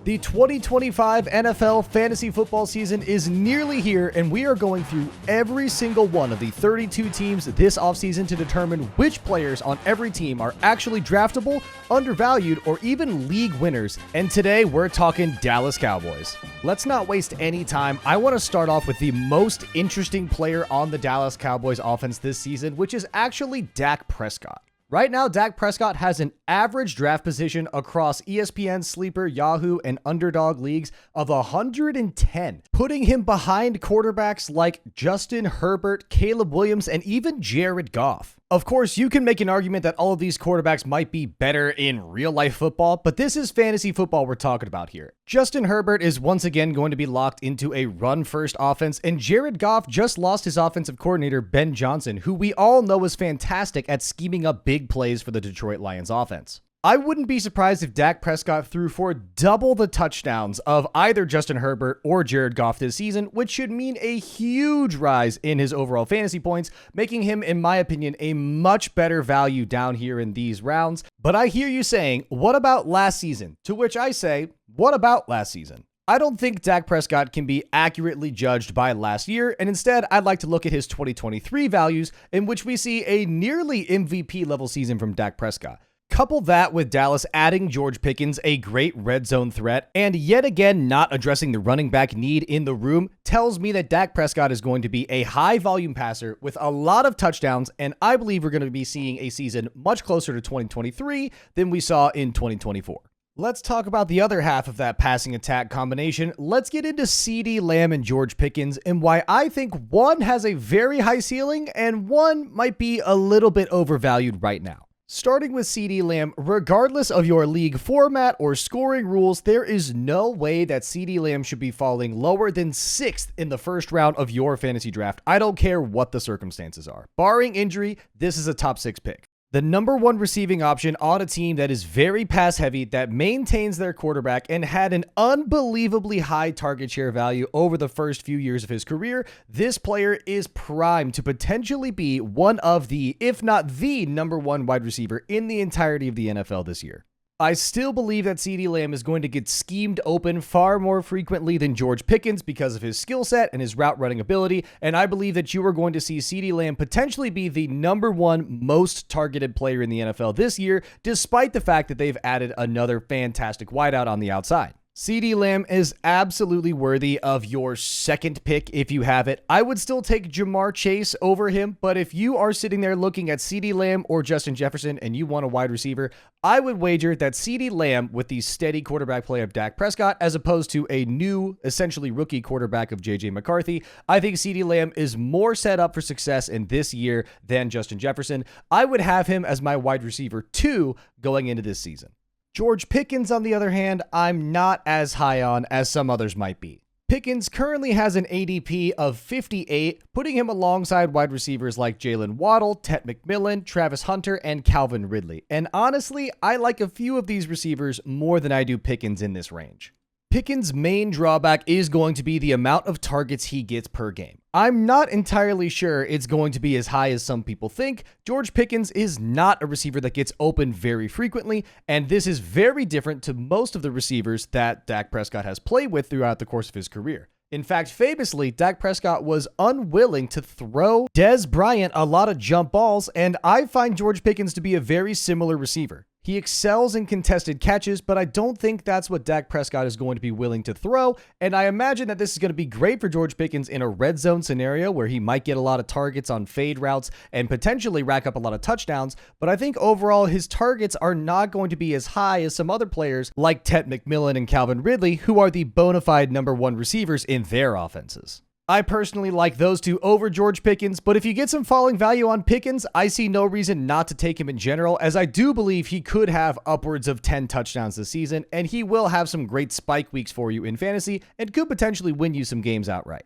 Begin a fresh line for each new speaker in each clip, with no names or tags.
The 2025 NFL fantasy football season is nearly here, and we are going through every single one of the 32 teams this offseason to determine which players on every team are actually draftable, undervalued, or even league winners. And today we're talking Dallas Cowboys. Let's not waste any time. I want to start off with the most interesting player on the Dallas Cowboys offense this season, which is actually Dak Prescott. Right now, Dak Prescott has an average draft position across ESPN, Sleeper, Yahoo, and Underdog leagues of 110, putting him behind quarterbacks like Justin Herbert, Caleb Williams, and even Jared Goff. Of course, you can make an argument that all of these quarterbacks might be better in real-life football, but this is fantasy football we're talking about here. Justin Herbert is once again going to be locked into a run-first offense, and Jared Goff just lost his offensive coordinator, Ben Johnson, who we all know is fantastic at scheming up big plays for the Detroit Lions offense. I wouldn't be surprised if Dak Prescott threw for double the touchdowns of either Justin Herbert or Jared Goff this season, which should mean a huge rise in his overall fantasy points, making him, in my opinion, a much better value down here in these rounds. But I hear you saying, what about last season? To which I say, what about last season? I don't think Dak Prescott can be accurately judged by last year, and instead I'd like to look at his 2023 values, in which we see a nearly MVP level season from Dak Prescott. Couple that with Dallas adding George Pickens, a great red zone threat, and yet again not addressing the running back need in the room, tells me that Dak Prescott is going to be a high volume passer with a lot of touchdowns, and I believe we're going to be seeing a season much closer to 2023 than we saw in 2024. Let's talk about the other half of that passing attack combination. Let's get into Ceedee Lamb and George Pickens and why I think one has a very high ceiling and one might be a little bit overvalued right now. Starting with Ceedee Lamb, regardless of your league format or scoring rules, there is no way that Ceedee Lamb should be falling lower than 6th in the first round of your fantasy draft. I don't care what the circumstances are. Barring injury, this is a top 6 pick. The number one receiving option on a team that is very pass heavy, that maintains their quarterback, and had an unbelievably high target share value over the first few years of his career, this player is primed to potentially be one of the, if not the number one wide receiver in the entirety of the NFL this year. I still believe that Ceedee Lamb is going to get schemed open far more frequently than George Pickens because of his skill set and his route running ability, and I believe that you are going to see Ceedee Lamb potentially be the number one most targeted player in the NFL this year, despite the fact that they've added another fantastic wideout on the outside. Ceedee Lamb is absolutely worthy of your second pick if you have it. I would still take Jamar Chase over him, but if you are sitting there looking at Ceedee Lamb or Justin Jefferson and you want a wide receiver, I would wager that Ceedee Lamb with the steady quarterback play of Dak Prescott as opposed to a new, essentially rookie quarterback of JJ McCarthy, I think Ceedee Lamb is more set up for success in this year than Justin Jefferson. I would have him as my wide receiver 2 going into this season. George Pickens, on the other hand, I'm not as high on as some others might be. Pickens currently has an ADP of 58, putting him alongside wide receivers like Jalen Waddle, Ted McMillan, Travis Hunter, and Calvin Ridley. And honestly, I like a few of these receivers more than I do Pickens in this range. Pickens' main drawback is going to be the amount of targets he gets per game. I'm not entirely sure it's going to be as high as some people think. George Pickens is not a receiver that gets open very frequently, and this is very different to most of the receivers that Dak Prescott has played with throughout the course of his career. In fact, famously, Dak Prescott was unwilling to throw Dez Bryant a lot of jump balls, and I find George Pickens to be a very similar receiver. He excels in contested catches, but I don't think that's what Dak Prescott is going to be willing to throw, and I imagine that this is going to be great for George Pickens in a red zone scenario where he might get a lot of targets on fade routes and potentially rack up a lot of touchdowns, but I think overall his targets are not going to be as high as some other players like Ted McMillan and Calvin Ridley, who are the bona fide number one receivers in their offenses. I personally like those two over George Pickens, but if you get some falling value on Pickens, I see no reason not to take him in general, as I do believe he could have upwards of 10 touchdowns this season, and he will have some great spike weeks for you in fantasy and could potentially win you some games outright.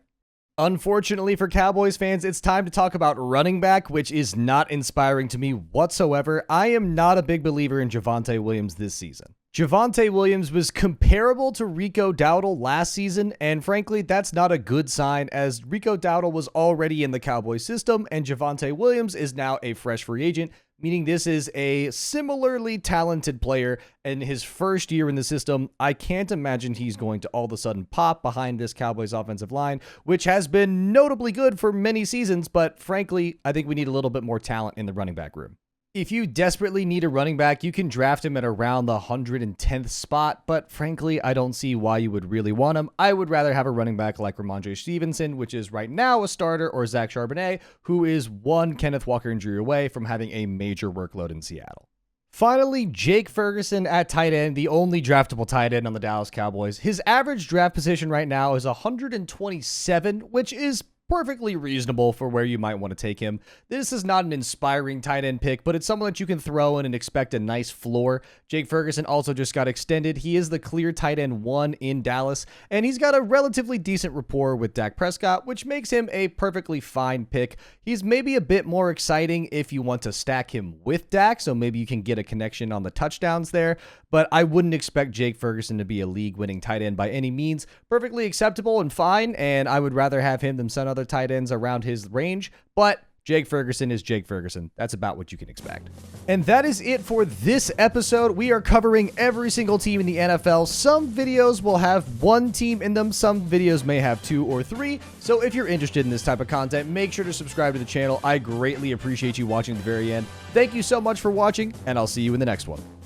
Unfortunately for Cowboys fans, it's time to talk about running back, which is not inspiring to me whatsoever. I am not a big believer in Javonte Williams this season. Javonte Williams was comparable to Rico Dowdle last season, and frankly, that's not a good sign, as Rico Dowdle was already in the Cowboys system, and Javonte Williams is now a fresh free agent, meaning this is a similarly talented player in his first year in the system. I can't imagine he's going to all of a sudden pop behind this Cowboys offensive line, which has been notably good for many seasons, but frankly, I think we need a little bit more talent in the running back room. If you desperately need a running back, you can draft him at around the 110th spot, but frankly, I don't see why you would really want him. I would rather have a running back like Ramondre Stevenson, which is right now a starter, or Zach Charbonnet, who is one Kenneth Walker injury away from having a major workload in Seattle. Finally, Jake Ferguson at tight end, the only draftable tight end on the Dallas Cowboys. His average draft position right now is 127, which is perfectly reasonable for where you might want to take him. This is not an inspiring tight end pick, but it's someone that you can throw in and expect a nice floor. Jake Ferguson also just got extended. He is the clear tight end 1 in Dallas, and he's got a relatively decent rapport with Dak Prescott, which makes him a perfectly fine pick. He's maybe a bit more exciting if you want to stack him with Dak, so maybe you can get a connection on the touchdowns there, but I wouldn't expect Jake Ferguson to be a league-winning tight end by any means. Perfectly acceptable and fine, and I would rather have him than some other tight ends around his range, but Jake Ferguson is Jake Ferguson. That's about what you can expect. And that is it for this episode. We are covering every single team in the NFL. Some videos will have one team in them. Some videos may have 2 or 3. So if you're interested in this type of content, make sure to subscribe to the channel. I greatly appreciate you watching to the very end. Thank you so much for watching, and I'll see you in the next one.